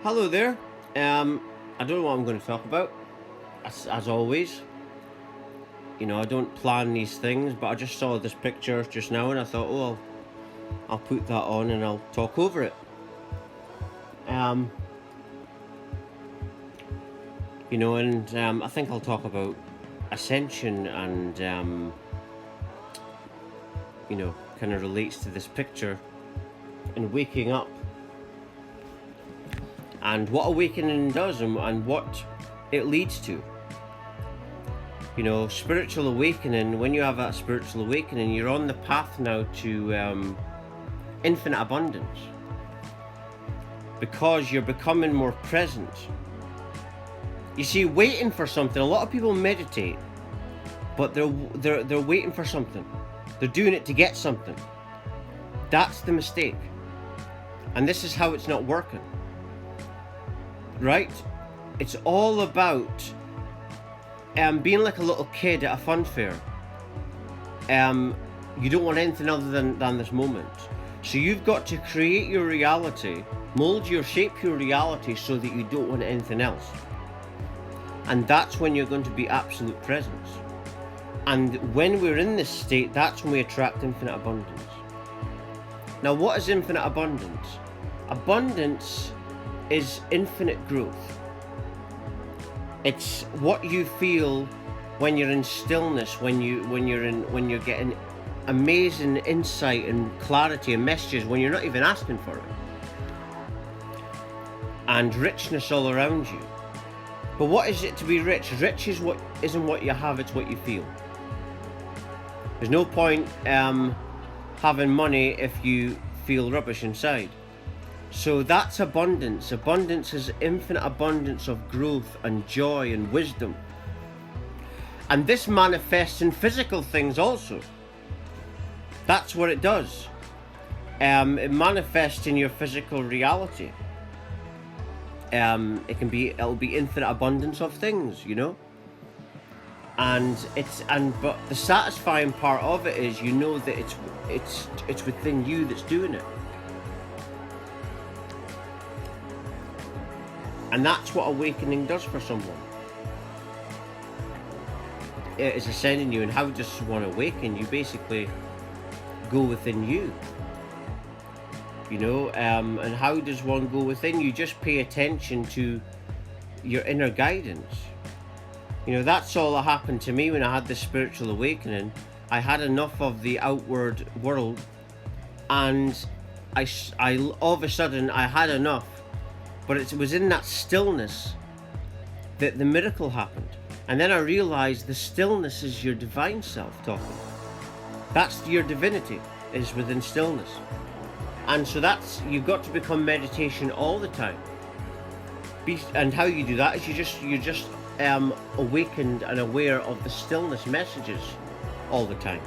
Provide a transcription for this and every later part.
Hello there. I don't know what I'm going to talk about. As always, I don't plan these things, but I just saw this picture just now, and I thought, oh, I'll put that on and I'll talk over it. Um, I think I'll talk about ascension, and kind of relates to this picture and waking up, and what awakening does, and what it leads to. Spiritual awakening, when you have that spiritual awakening, you're on the path now to infinite abundance, because you're becoming more present. You see, waiting for something, a lot of people meditate, but they're waiting for something. They're doing it to get something. That's the mistake. And this is how it's not working. Right? It's all about being like a little kid at a fun fair. You don't want anything other than this moment. So you've got to create your reality, shape your reality so that you don't want anything else. And that's when you're going to be absolute presence. And when we're in this state, that's when we attract infinite abundance. Now, what is infinite abundance? Abundance is infinite growth. It's what you feel when you're in stillness, when you're getting amazing insight and clarity and messages when you're not even asking for it, and richness all around you. But what is it to be rich? Rich isn't what you have, it's what you feel. There's no point having money if you feel rubbish inside. So that's abundance. Abundance is infinite abundance of growth and joy and wisdom. And this manifests in physical things also. That's what it does. It manifests in your physical reality. It'll be infinite abundance of things, but the satisfying part of it is that it's within you that's doing it. And that's what awakening does for someone. It is ascending you. And how does one awaken? You basically go within you. And how does one go within? You just pay attention to your inner guidance. That's all that happened to me when I had this spiritual awakening. I had enough of the outward world, and I all of a sudden I had enough. But it was in that stillness that the miracle happened. And then I realized the stillness is your divine self talking. That's your divinity, is within stillness. And so you've got to become meditation all the time. And how you do that is you're just awakened and aware of the stillness messages all the time.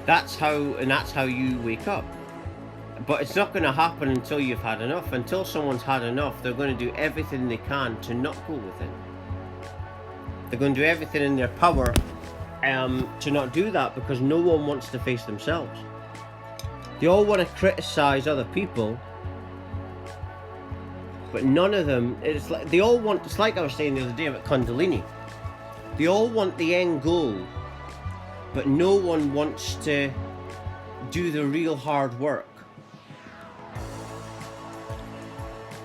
That's how you wake up. But it's not going to happen until you've had enough. Until someone's had enough, they're going to do everything they can to not go within. They're going to do everything in their power to not do that, because no one wants to face themselves. They all want to criticize other people, but none of them. It's like I was saying the other day about Kundalini. They all want the end goal, but no one wants to do the real hard work.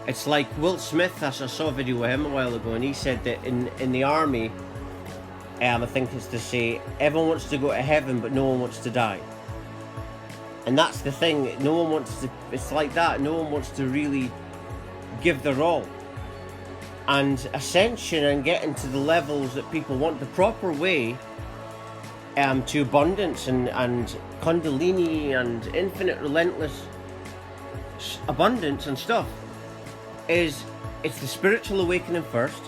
It's like Will Smith. I saw a video with him a while ago, and he said that in the army, I think it's to say, everyone wants to go to heaven, but no one wants to die. And that's the thing. No one wants to. It's like that. No one wants to really give their all. And ascension and getting to the levels that people want, the proper way to abundance and Kundalini and infinite relentless abundance and stuff, it's the spiritual awakening first,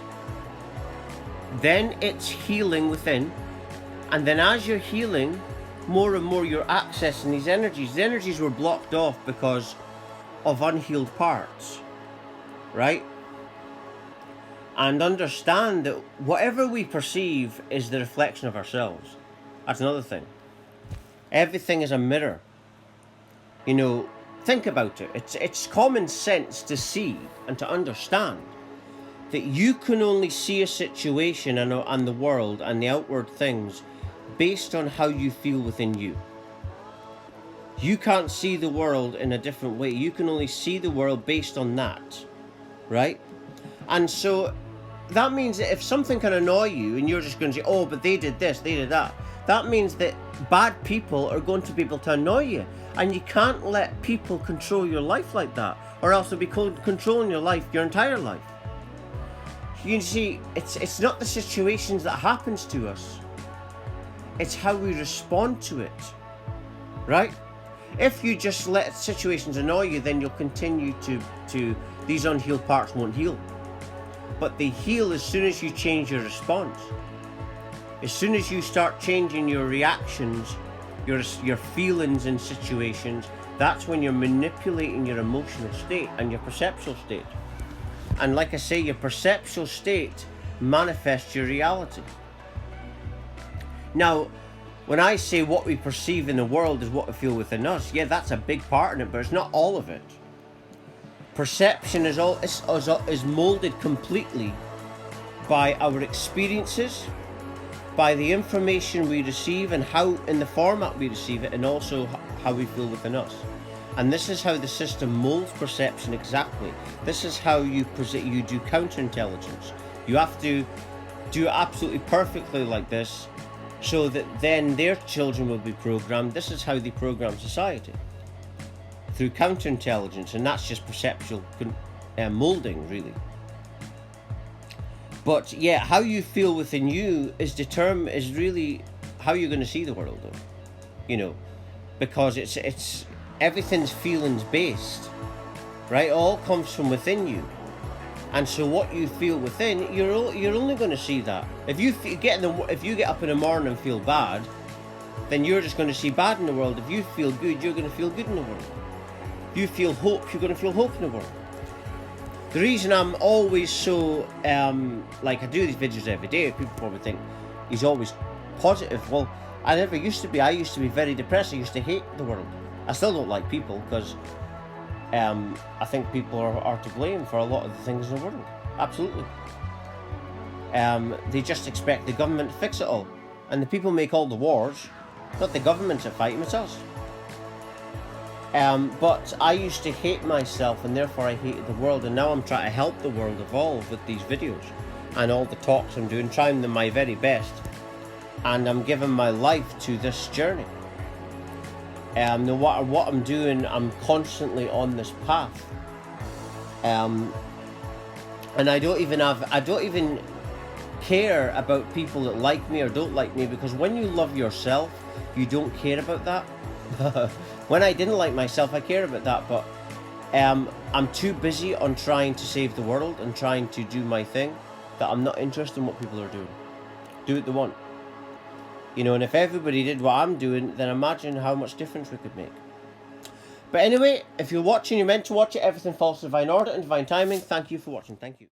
then it's healing within, and then as you're healing, more and more you're accessing these energies. The energies were blocked off because of unhealed parts, right? And understand that whatever we perceive is the reflection of ourselves. That's another thing. Everything is a mirror. Think about it. It's common sense to see and to understand that you can only see a situation and the world and the outward things based on how you feel within you. You can't see the world in a different way. You can only see the world based on that, right? And so that means that if something can annoy you and you're just going to say, oh, but they did this, they did that, that means that bad people are going to be able to annoy you. And you can't let people control your life like that, or else they'll be controlling your life your entire life. You see, it's not the situations that happens to us. It's how we respond to it, right? If you just let situations annoy you, then you'll continue to these unhealed parts won't heal. But they heal as soon as you change your response. As soon as you start changing your reactions, your feelings in situations, that's when you're manipulating your emotional state and your perceptual state. And like I say, your perceptual state manifests your reality. Now, when I say what we perceive in the world is what we feel within us, yeah, that's a big part in it, but it's not all of it. Perception is molded completely by our experiences, by the information we receive and how in the format we receive it, and also how we feel within us. And this is how the system molds perception exactly. This is how you do counterintelligence. You have to do it absolutely perfectly like this, so that then their children will be programmed. This is how they program society, through counterintelligence, and that's just perceptual molding, really. But yeah, how you feel within you is really how you're going to see the world, though. You know, because it's everything's feelings based, right? It all comes from within you, and so what you feel within, you're only going to see that. If you get up in the morning and feel bad, then you're just going to see bad in the world. If you feel good, you're going to feel good in the world. If you feel hope, you're going to feel hope in the world. The reason I'm always so, like I do these videos every day, people probably think he's always positive. Well, I never used to be. I used to be very depressed. I used to hate the world. I still don't like people because I think people are to blame for a lot of the things in the world. Absolutely. They just expect the government to fix it all. And the people make all the wars. Not the government that fight them, it's us. But I used to hate myself, and therefore I hated the world, and now I'm trying to help the world evolve with these videos and all the talks I'm doing, trying them my very best, and I'm giving my life to this journey. No matter what I'm doing, I'm constantly on this path, and I don't even care about people that like me or don't like me, because when you love yourself, you don't care about that. When I didn't like myself, I cared about that, but I'm too busy on trying to save the world and trying to do my thing that I'm not interested in what people are doing. Do what they want. You know, and if everybody did what I'm doing, then imagine how much difference we could make. But anyway, if you're watching, you're meant to watch it. Everything falls to divine order and divine timing. Thank you for watching. Thank you.